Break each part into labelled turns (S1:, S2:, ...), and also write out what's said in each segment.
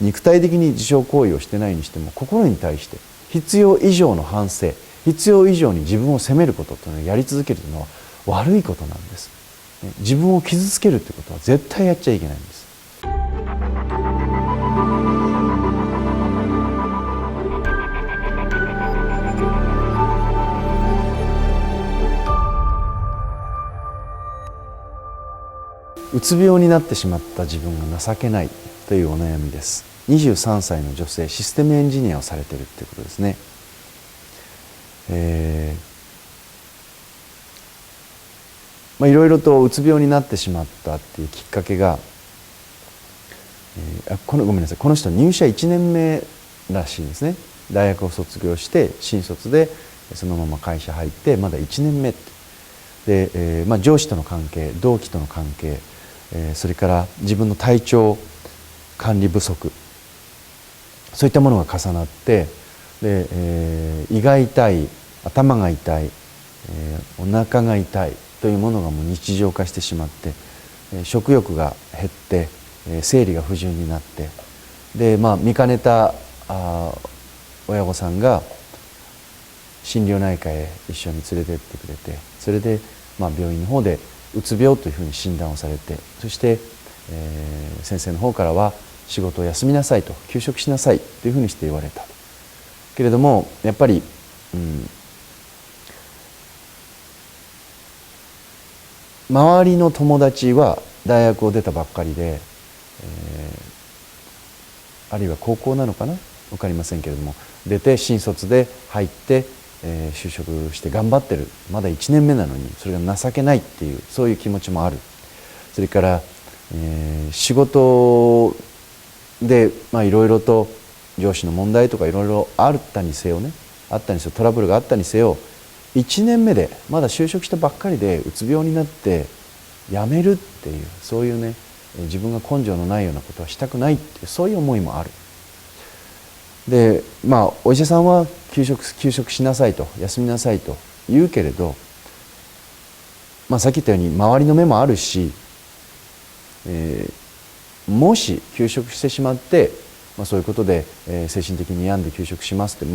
S1: 肉体的に自傷行為をしてないにしても、心に対して必要以上の反省、必要以上に自分を責めることというのをやり続けるというのは悪いことなんです。自分を傷つけるということは絶対やっちゃいけないんです。うつ病になってしまった自分が情けないというお悩みです。23歳の女性、システムエンジニアをされているということですね。いろいろとうつ病になってしまったっていうきっかけが、ごめんなさい、この人入社1年目らしいんですね。大学を卒業して新卒でそのまま会社入ってまだ1年目で、上司との関係、同期との関係、それから自分の体調管理不足、そういったものが重なって、で、胃が痛い、頭が痛い、お腹が痛いというものがもう日常化してしまって、食欲が減って、生理が不順になって、で、見かねた親御さんが心療内科へ一緒に連れてってくれて、それで、病院の方でうつ病というふうに診断をされて、そして、先生の方からは仕事を休みなさいと、休職しなさいというふうにして言われたけれども、やっぱり、周りの友達は大学を出たばっかりで、あるいは高校なのかな、分かりませんけれども、出て新卒で入って、就職して頑張ってる、まだ1年目なのにそれが情けないっていう、そういう気持ちもある。それから、仕事でいろいろと上司の問題とかいろいろあったにせよね、トラブルがあったにせよ、1年目でまだ就職したばっかりでうつ病になって辞めるっていう、そういうね、自分が根性のないようなことはしたくないっていう、そういう思いもある。で、お医者さんは休職しなさいと、休みなさいと言うけれど、さっき言ったように周りの目もあるし、もし休職してしまって、そういうことで、精神的に病んで休職しますって、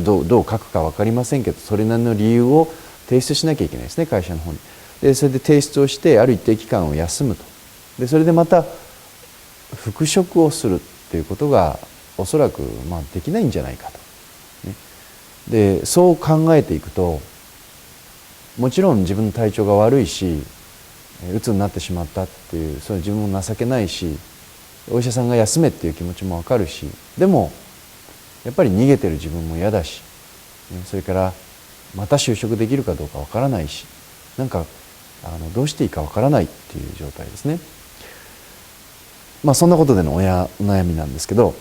S1: どう書くか分かりませんけど、それなりの理由を提出しなきゃいけないですね、会社の方に。でそれで提出をしてある一定期間を休むと。でそれでまた復職をするっていうことがおそらくできないんじゃないかと。でそう考えていくと、もちろん自分の体調が悪いし、うつになってしまったっていう、それ自分も情けないし、お医者さんが休めっていう気持ちも分かるし、でもやっぱり逃げてる自分も嫌だし、それからまた就職できるかどうか分からないし、どうしていいか分からないっていう状態ですね。そんなことでのお悩みなんですけど、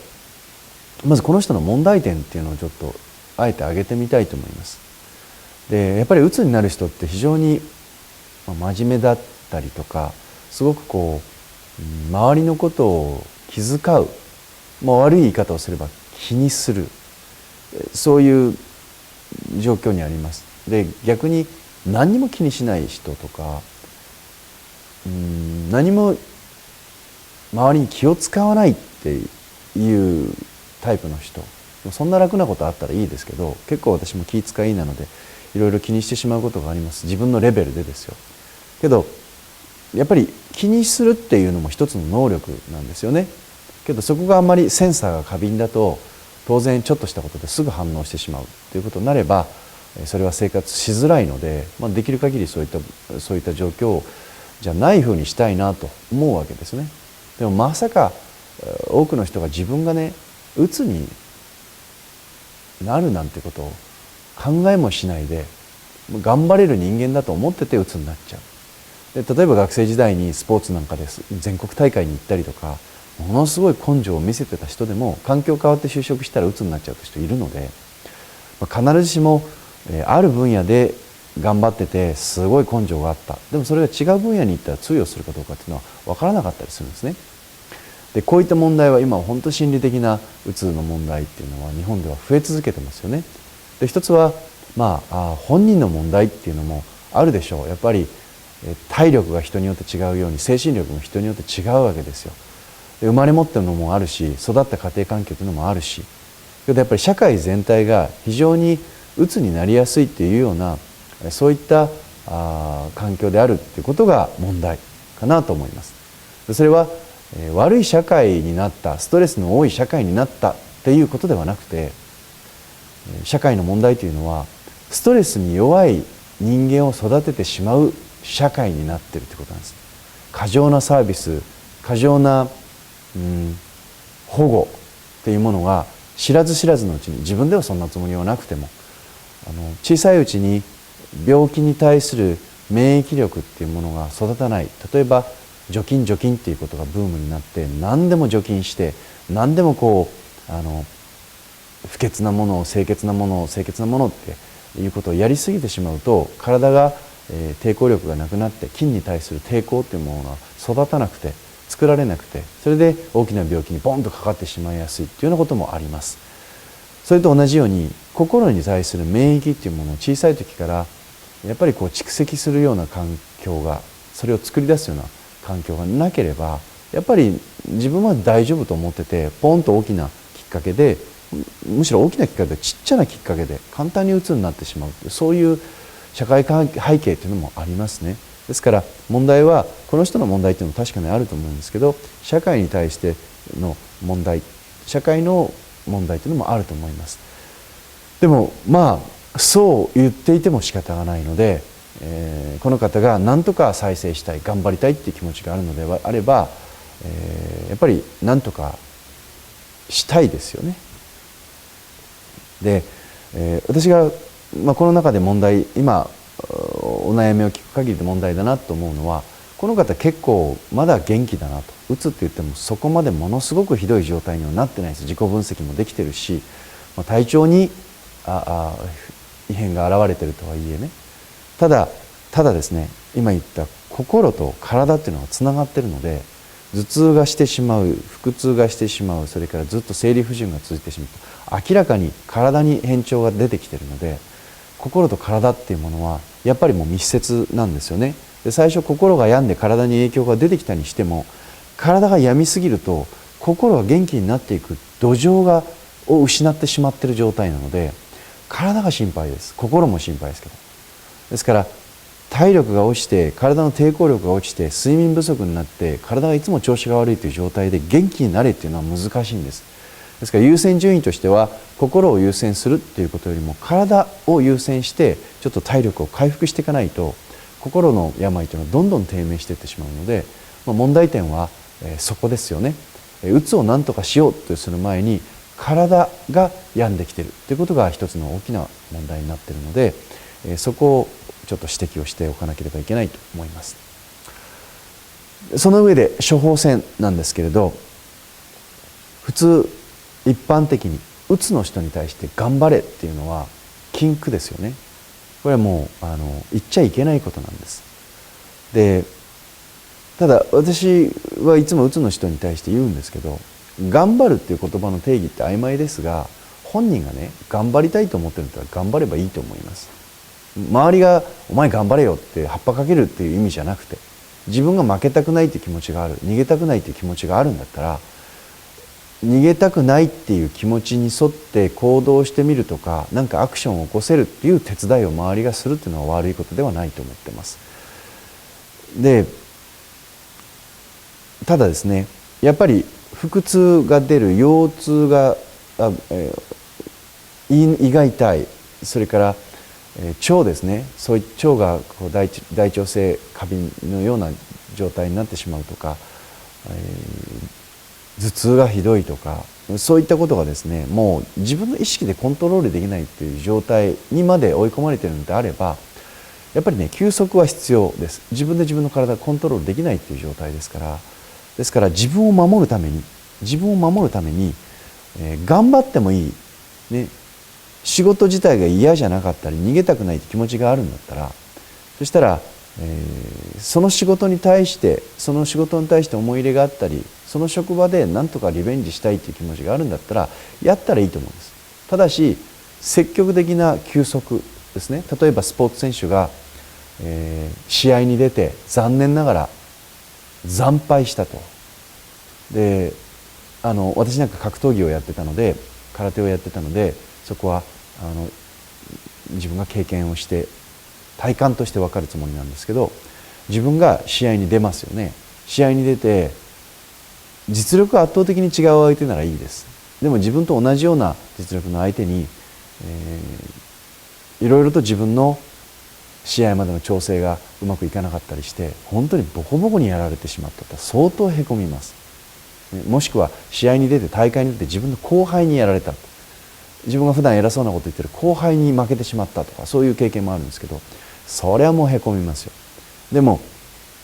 S1: まずこの人の問題点っていうのをちょっとあえて挙げてみたいと思います。でやっぱりうつになる人って非常に真面目だったりとか、すごく周りのことを気遣う、悪い言い方をすれば気にする、そういう状況にあります。で逆に何にも気にしない人とか、何も周りに気を使わないっていうタイプの人、そんな楽なことあったらいいですけど、結構私も気遣いなのでいろいろ気にしてしまうことがあります。自分のレベルでですよ。けどやっぱり気にするっていうのも一つの能力なんですよね。けどそこがあんまりセンサーが過敏だと、当然ちょっとしたことですぐ反応してしまうということになれば、それは生活しづらいので、できる限りそういった状況をじゃないふうにしたいなと思うわけですね。でもまさか多くの人が自分がね、うつになるなんてことを考えもしないで頑張れる人間だと思っててうつになっちゃう。で例えば学生時代にスポーツなんかで全国大会に行ったりとか、ものすごい根性を見せてた人でも環境変わって就職したらうつになっちゃう人いるので、必ずしもある分野で頑張っててすごい根性があった、でもそれが違う分野に行ったら通用するかどうかっていうのは分からなかったりするんですね。でこういった問題は今本当心理的なうつの問題っていうのは日本では増え続けてますよね。で一つは本人の問題っていうのもあるでしょう。やっぱり体力が人によって違うように精神力も人によって違うわけですよ。生まれ持ってるのもあるし、育った家庭環境というのもあるし、やっぱり社会全体が非常に鬱になりやすいっていうようなそういった環境であるっていうことが問題かなと思います。それは悪い社会になった、ストレスの多い社会になったっていうことではなくて、社会の問題というのはストレスに弱い人間を育ててしまう社会になっているということなんです。過剰なサービス、過剰な、保護っていうものが知らず知らずのうちに、自分ではそんなつもりはなくても小さいうちに病気に対する免疫力っていうものが育たない。例えば除菌っていうことがブームになって、何でも除菌して何でも不潔なものを清潔なものっていうことをやりすぎてしまうと、体が抵抗力がなくなって菌に対する抵抗っていうものが育たなくて、作られなくて、それで大きな病気にボンとかかってしまいやすいっていうようなこともあります。それと同じように心に対する免疫っていうものを小さい時からやっぱり蓄積するような環境が、それを作り出すような環境がなければ、やっぱり自分は大丈夫と思ってて、ポンと大きなきっかけで、むしろ大きなきっかけでちっちゃなきっかけで簡単に鬱になってしまう、そういう社会背景というのもありますね。ですから問題は、この人の問題というのも確かにあると思うんですけど、社会に対しての問題、社会の問題というのもあると思います。でもそう言っていても仕方がないので、この方が何とか再生したい、頑張りたいっていう気持ちがあるのであれば、やっぱり何とかしたいですよね。で、私が、この中で問題、今お悩みを聞く限りで問題だなと思うのは、この方結構まだ元気だなと。うつって言ってもそこまでものすごくひどい状態にはなってないです。自己分析もできてるし、体調に異変が現れてるとはいえね、ただですね、今言った心と体っていうのがつながってるので、頭痛がしてしまう、腹痛がしてしまう、それからずっと生理不順が続いてしまうと、明らかに体に変調が出てきてるので、心と体っていうものはやっぱりもう密接なんですよね。で、最初心が病んで体に影響が出てきたにしても、体が病みすぎると心が元気になっていく土壌を失ってしまっている状態なので、体が心配です。心も心配ですけど。ですから体力が落ちて、体の抵抗力が落ちて、睡眠不足になって体がいつも調子が悪いという状態で元気になれっていうのは難しいんです。ですから優先順位としては、心を優先するっていうことよりも体を優先してちょっと体力を回復していかないと、心の病というのはどんどん低迷していってしまうので、問題点はそこですよね。うつを何とかしようとする前に体が病んできているということが一つの大きな問題になっているので、そこをちょっと指摘をしておかなければいけないと思います。その上で処方箋なんですけれど、普通一般的にうつの人に対して頑張れっていうのは禁句ですよね。これはもう言っちゃいけないことなんです。で、ただ私はいつもうつの人に対して言うんですけど、頑張るっていう言葉の定義って曖昧ですが、本人がね頑張りたいと思ってるんだったら頑張ればいいと思います。周りがお前頑張れよって葉っぱかけるっていう意味じゃなくて、自分が負けたくないっていう気持ちがある、逃げたくないっていう気持ちがあるんだったら、逃げたくないっていう気持ちに沿って行動してみるとか、何かアクションを起こせるっていう手伝いを周りがするっていうのは悪いことではないと思ってます。で、ただですね、やっぱり腹痛が出る、腰痛が胃が痛い、それから腸ですね、そういう腸が大腸性過敏のような状態になってしまうとか、頭痛がひどいとか、そういったことがですね、もう自分の意識でコントロールできないという状態にまで追い込まれているのであれば、やっぱりね、休息は必要です。自分で自分の体をコントロールできないという状態ですから、自分を守るために頑張ってもいい、ね、仕事自体が嫌じゃなかったり逃げたくないって気持ちがあるんだったら、そしたら、その仕事に対して思い入れがあったり、その職場で何とかリベンジしたいという気持ちがあるんだったらやったらいいと思うんです。ただし積極的な休息ですね。例えばスポーツ選手が、試合に出て残念ながら惨敗したと。で私なんか格闘技をやってたので、空手をやってたので、そこは自分が経験をして体感として分かるつもりなんですけど、自分が試合に出ますよね。試合に出て実力が圧倒的に違う相手ならいいです。でも自分と同じような実力の相手に、いろいろと自分の試合までの調整がうまくいかなかったりして、本当にボコボコにやられてしまったと相当へこみます。もしくは試合に出て、大会に出て自分の後輩にやられた、自分が普段偉そうなこと言ってる後輩に負けてしまったとか、そういう経験もあるんですけど、それはもうへこみますよ。でも